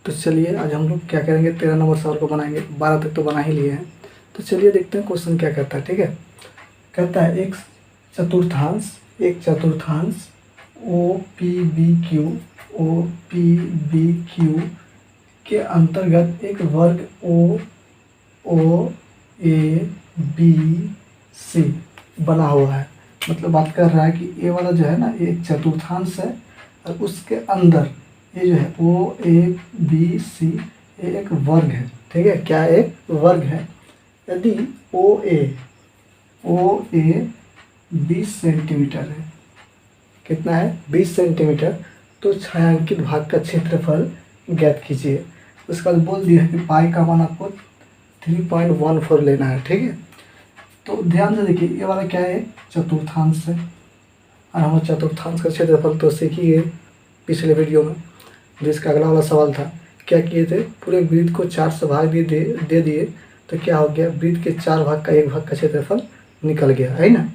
तो चलिए आज हम लोग क्या करेंगे, 13 नंबर सवाल को बनाएंगे। 12 तक तो बना ही लिए हैं। तो चलिए देखते हैं क्वेश्चन क्या कहता है। ठीक है, कहता है एक चतुर्थांश ओ पी बी क्यू के अंतर्गत एक वर्ग ओ ए बी सी बना हुआ है। मतलब बात कर रहा है कि ये वाला जो है ना, ये एक चतुर्थांश है और उसके अंदर ये जो है ओ ए बी सी ये एक वर्ग है। ठीक है, क्या एक वर्ग है। यदि ओ ए 20 सेंटीमीटर है, कितना है 20 सेंटीमीटर, तो छायांकित भाग का क्षेत्रफल ज्ञात कीजिए। उसके बाद बोल दिया है कि पाई का मान आपको 3.14 लेना है। ठीक है, तो ध्यान से देखिए, ये वाला क्या है, चतुर्थांश है और हम चतुर्थांश का क्षेत्रफल तो सीखिए पिछले वीडियो में। जिसका अगला वाला सवाल था, क्या किए थे, पूरे वृत्त को 4 से भाग दे दिए तो क्या हो गया, वृत्त के 4 भाग का 1 भाग का क्षेत्रफल निकल गया, है ना।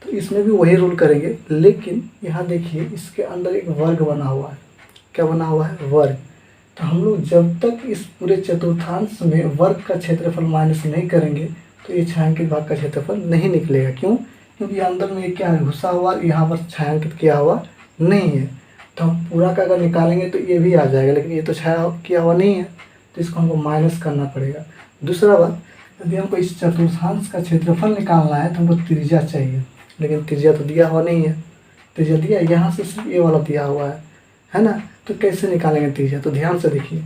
तो इसमें भी वही रूल करेंगे, लेकिन यहाँ देखिए इसके अंदर एक वर्ग बना हुआ है। क्या बना हुआ है, वर्ग। तो हम लोग जब तक इस पूरे चतुर्थांश में वर्ग का क्षेत्रफल माइनस नहीं करेंगे तो ये छायांकित भाग का क्षेत्रफल नहीं निकलेगा। क्यों, क्योंकि अंदर में क्या है, घुसा हुआ, यहाँ पर छायांकित किया हुआ नहीं है। तो हम पूरा का अगर निकालेंगे तो ये भी आ जाएगा, लेकिन ये तो छाया किया हुआ नहीं है, तो इसको हमको माइनस करना पड़ेगा। दूसरा बात, यदि हमको इस चतुर्थांश का क्षेत्रफल निकालना है तो हमको त्रिज्या चाहिए, लेकिन त्रिज्या तो दिया हुआ नहीं है। त्रिज्या दिया यहाँ से सिर्फ ये वाला दिया हुआ है ना। तो कैसे निकालेंगे त्रिज्या, तो ध्यान से देखिए,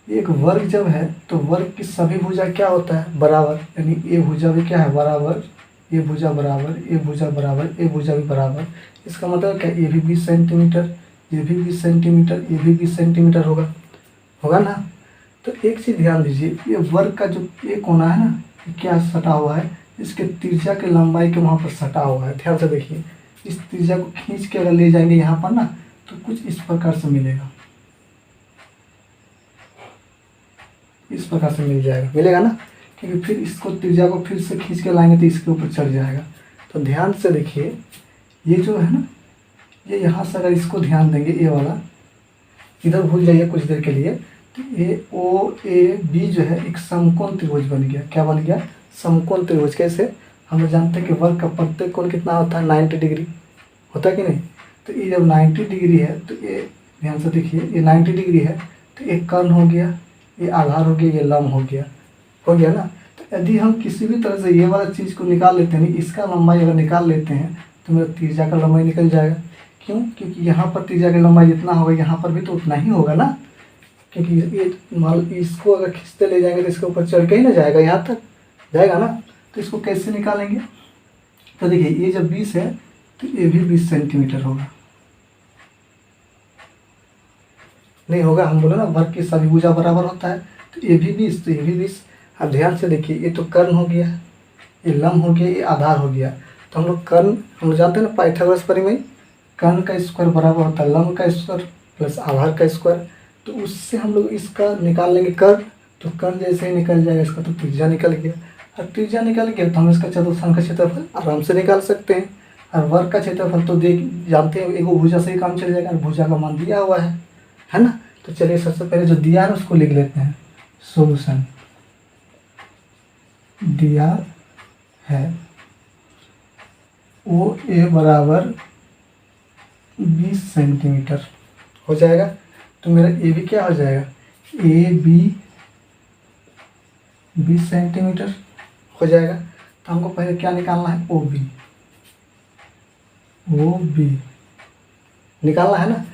एक वर्ग जब है तो वर्ग की सभी भुजा क्या होता है, बराबर। यानी ये भुजा भी क्या है, बराबर, ये भुजा बराबर, ये भुजा बराबर, ये भुजा भी बराबर। इसका मतलब क्या, ये भी 20 सेंटीमीटर, ये भी 20 सेंटीमीटर, ये भी 20 सेंटीमीटर होगा ना। तो एक चीज़ ध्यान दीजिए, ये वर्ग का जो ये कोना है ना, ये क्या सटा हुआ है, इसके त्रिज्या के लंबाई के वहाँ पर सटा हुआ है। ध्यान से देखिए, इस त्रिज्या को खींच के अगर ले जाएंगे यहाँ पर ना, तो कुछ इस प्रकार से मिलेगा, इस प्रकार से मिलेगा ना, क्योंकि फिर इसको त्रिज्या को फिर से खींच के लाएंगे तो इसके ऊपर चढ़ जाएगा। तो ध्यान से देखिए, ये जो है ना, ये यहाँ से अगर इसको ध्यान देंगे, ये वाला इधर भूल जाइए कुछ देर के लिए, तो ये ओ ए बी जो है एक समकोण त्रिभुज बन गया। क्या बन गया, समकोण त्रिभुज। कैसे, हम लोग जानते हैं कि वर्ग का प्रत्येक कोण कितना होता है, 90 डिग्री होता है कि नहीं। तो ये जब 90 डिग्री है तो ये ध्यान से देखिए, ये 90 डिग्री है तो एक कर्ण हो गया, ये आधार हो गया, ये लंब हो गया ना। तो यदि हम किसी भी तरह से ये वाला चीज़ को निकाल लेते हैं, इसका लंबाई अगर निकाल लेते हैं तो मेरा त्रिज्या का लंबाई निकल जाएगा। क्यों, क्योंकि यहाँ पर त्रिज्या का लंबाई जितना होगा यहाँ पर भी तो उतना ही होगा ना। क्योंकि ये मान इसको अगर खींचते ले जाएंगे तो इसके ऊपर चढ़ के ही ना जाएगा, यहाँ तक जाएगा ना। तो इसको कैसे निकालेंगे, तो देखिए ये जब 20 है तो ये भी 20 सेंटीमीटर होगा, नहीं होगा। हम बोले ना वर्ग की सभी भुजा बराबर होता है, तो ये भी 20 तो ये भी 20। अब ध्यान से देखिए, ये तो कर्ण हो गया, ये लंब हो गया, ये आधार हो गया। तो हम लोग कर्ण, हम लोग जानते हैं ना पाइथागोरस प्रमेय, कर्ण का स्क्वायर बराबर होता है लंब का स्क्वायर प्लस आधार का स्क्वायर। तो उससे हम लोग इसका निकाल लेंगे कर्ण, तो कर्ण जैसे ही निकल जाएगा इसका तो त्रिज्या निकल गया। और त्रिज्या निकल गया तो हम इसका चतुर्थांश का क्षेत्रफल आराम से निकाल सकते हैं। और वर्ग का क्षेत्रफल तो जानते हैं, एक भुजा से ही काम चल जाएगा, भुजा का मान दिया हुआ है ना। तो चलिए सबसे पहले जो दिया है उसको लिख लेते हैं। सॉल्यूशन दिया है ओ ए बराबर 20 सेंटीमीटर हो जाएगा। तो मेरा ए भी क्या हो जाएगा, ए बी 20 सेंटीमीटर हो जाएगा। तो हमको पहले क्या निकालना है, ओ बी निकालना है ना।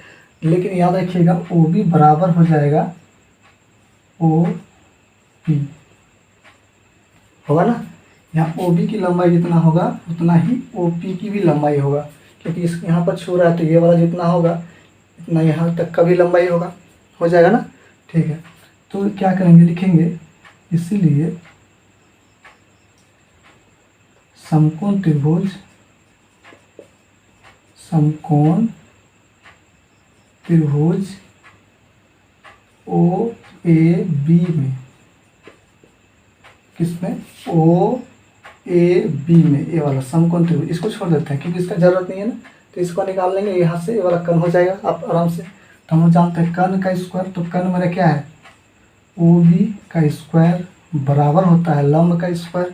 लेकिन याद रखिएगा ओ बी बराबर हो जाएगा ओ पी, होगा ना। यहाँ ओ बी की लंबाई जितना होगा उतना ही ओ पी की भी लंबाई होगा, क्योंकि इस यहाँ पर छू रहा है तो ये वाला जितना होगा इतना यहाँ तक का भी लंबाई होगा, हो जाएगा ना। ठीक है, तो क्या करेंगे, लिखेंगे इसीलिए समकोण त्रिभुज ओ ए बी में, किसमें, ओ ए बी में, ये वाला समकोण त्रिभुज, इसको छोड़ देते हैं क्योंकि इसका जरूरत नहीं है ना। तो इसको निकाल लेंगे, यहाँ से ये वाला कर्ण हो जाएगा आप आराम से। तो हम लोग जानते हैं कर्ण का स्क्वायर, तो कर्ण मेरा क्या है ओ बी का स्क्वायर बराबर होता है लंब का स्क्वायर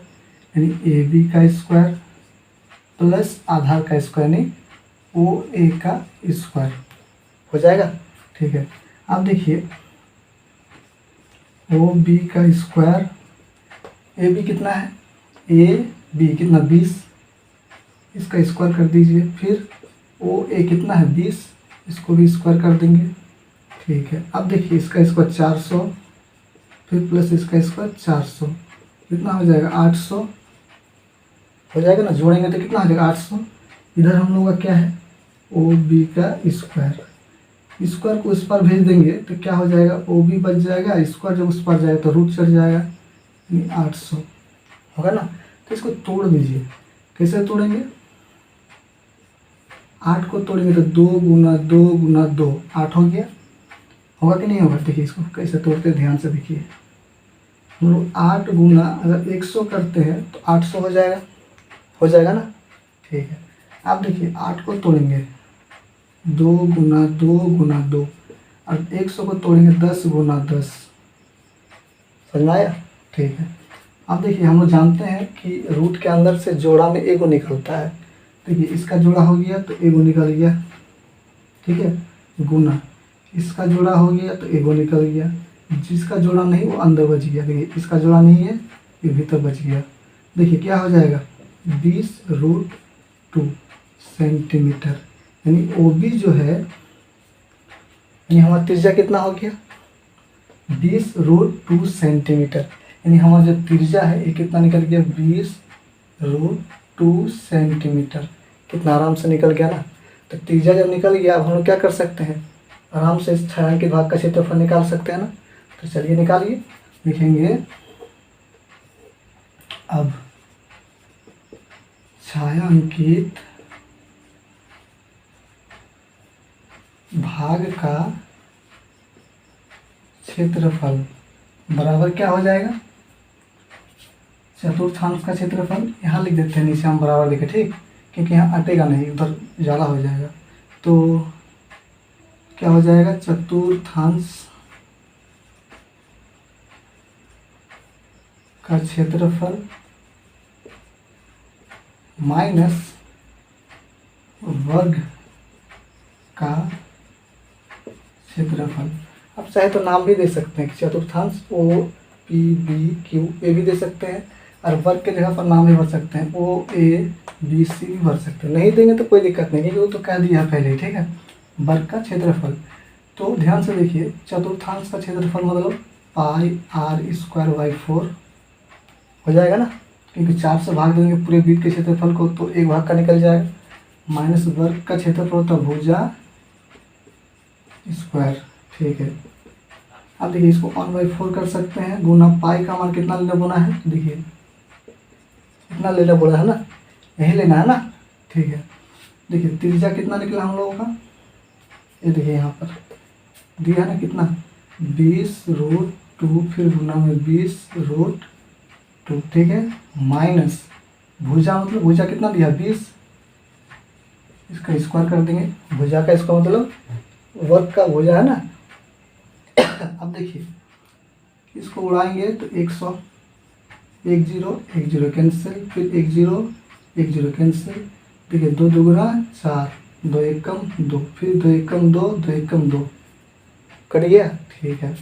यानी ए बी का स्क्वायर प्लस आधार का स्क्वायर यानी ओ ए का स्क्वायर हो जाएगा। ठीक है, अब देखिए ओ बी का स्क्वायर, ए बी कितना है, ए बी कितना 20, इसका स्क्वायर कर दीजिए। फिर ओ ए कितना है 20, इसको भी स्क्वायर कर देंगे। ठीक है, अब देखिए इसका स्क्वायर 400, फिर प्लस इसका स्क्वायर 400, कितना हो जाएगा 800 हो जाएगा ना, जोड़ेंगे तो कितना हो जाएगा 800। इधर हम लोग का क्या है ओ बी का स्क्वायर, स्क्वायर को उस पर भेज देंगे तो क्या हो जाएगा ओ बी बच जाएगा, स्क्वायर जब उस पर जाएगा तो रूट चढ़ जाएगा यानी 800 होगा ना। तो इसको तोड़ दीजिए, कैसे तोड़ेंगे, 8 को तोड़ेंगे तो 2 गुना 2 गुना 2 8 हो गया, होगा कि नहीं होगा। देखिए इसको कैसे तोड़ते हैं ध्यान से देखिए, हम लोग 8 गुना अगर 100 करते हैं तो 800 हो जाएगा ना। ठीक है, अब देखिए 8 को तोड़ेंगे 2 गुना 2 गुना 2 और 100 को तोड़ेंगे 10 गुना 10, समझ में आया। ठीक है, अब देखिए हम लोग जानते हैं कि रूट के अंदर से जोड़ा में एगो निकलता है। देखिए इसका जोड़ा हो गया तो एगो निकल गया, ठीक है, गुना इसका जोड़ा हो गया तो एगो निकल गया, जिसका जोड़ा नहीं वो अंदर बच गया। देखिए इसका जोड़ा नहीं है ये भीतर बच गया। देखिए क्या हो जाएगा 20√2 सेंटीमीटर यानी ओ बी जो है यानी हमारा त्रिज्या कितना हो गया 20√2 सेंटीमीटर यानी हमारा जो त्रिज्या है ये कितना निकल गया 20√2 सेंटीमीटर। कितना आराम से निकल गया ना। तो त्रिज्या जब निकल गया अब हम लोग क्या कर सकते हैं, आराम से इस छायांकित भाग का क्षेत्रफल निकाल सकते हैं ना। तो चलिए निकालिए, लिखेंगे अब छायांकित भाग का क्षेत्रफल बराबर क्या हो जाएगा चतुर्थांश का क्षेत्रफल। यहाँ लिख देते हैं, नीचे हम बराबर लिखे, ठीक, क्योंकि यहाँ अटेगा नहीं, उधर ज़्यादा हो जाएगा। तो क्या हो जाएगा चतुर्थांश का क्षेत्रफल माइनस वर्ग का क्षेत्रफल। आप चाहे तो नाम भी दे सकते हैं, चतुर्थांश O P B Q A भी दे सकते हैं और वर्ग के जगह पर नाम भी भर सकते हैं, ओ ए बी सी भी भर सकते हैं। नहीं देंगे तो कोई दिक्कत नहीं, क्योंकि वो तो कह दिया पहले ही, ठीक है, वर्ग का क्षेत्रफल। तो ध्यान से देखिए चतुर्थांश का क्षेत्रफल मतलब पाई आर स्क्वायर बाई 4 हो जाएगा ना, क्योंकि 4 से भाग देंगे पूरे वृत्त के क्षेत्रफल को तो एक भाग का निकल जाएगा, माइनस वर्ग का क्षेत्रफल होता है भुजा स्क्वायर। ठीक है, अब देखिए इसको 1/4 कर सकते हैं, गुना पाई का मान कितना लेना बोला है, देखिए कितना लेना बोला है ना, यही लेना है ना। ठीक है, देखिए त्रिज्या कितना निकला हम लोगों का, ये देखिए यहाँ पर दिया है ना कितना 20√2 फिर गुना में 20√2, ठीक है, माइनस भुजा मतलब भुजा कितना दिया 20, इसका स्क्वायर कर देंगे, भुजा का इसका मतलब वर्ग का भुजा है ना। अब देखिए इसको उड़ाएंगे तो 100 1 0 1 0 कैंसिल, फिर 1 0 1 0 कैंसिल, देखिए 2 2 4 2 1 2, फिर 2 1 2 2 1 2 कट गया। ठीक है,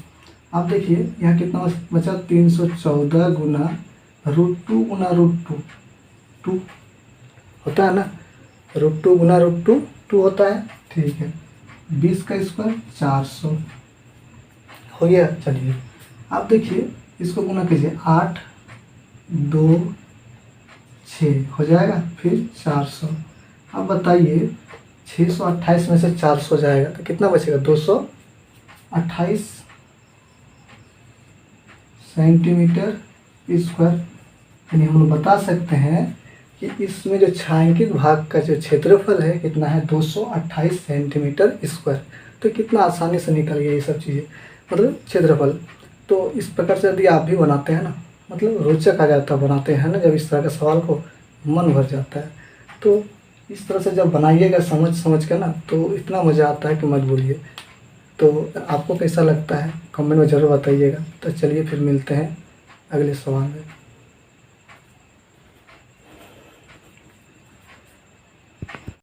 अब देखिए यहाँ कितना बचा 314 गुना √2 गुना √2 2 होता है ना, √2 गुना √2 2 होता है। ठीक है, 20 का स्क्वायर 400 हो गया। चलिए अब देखिए इसको गुना कीजिए 8 2 6 हो जाएगा, फिर 400। अब बताइए 628 में से 400 जाएगा तो कितना बचेगा 228 सेंटीमीटर स्क्वायर। यानी हम लोग बता सकते हैं कि इसमें जो छायांकित भाग का जो क्षेत्रफल है कितना है 228 सेंटीमीटर स्क्वायर। तो कितना आसानी से निकल गया ये सब चीज़ें, मतलब क्षेत्रफल। तो इस प्रकार से यदि आप भी बनाते हैं ना, मतलब रोचक आ जाता है बनाते हैं ना, जब इस तरह के सवाल को मन भर जाता है। तो इस तरह से जब बनाइएगा समझ समझ कर ना, तो इतना मज़ा आता है कि मत बोलिए। तो आपको कैसा लगता है कमेंट में ज़रूर बताइएगा। तो चलिए फिर मिलते हैं अगले सवाल में।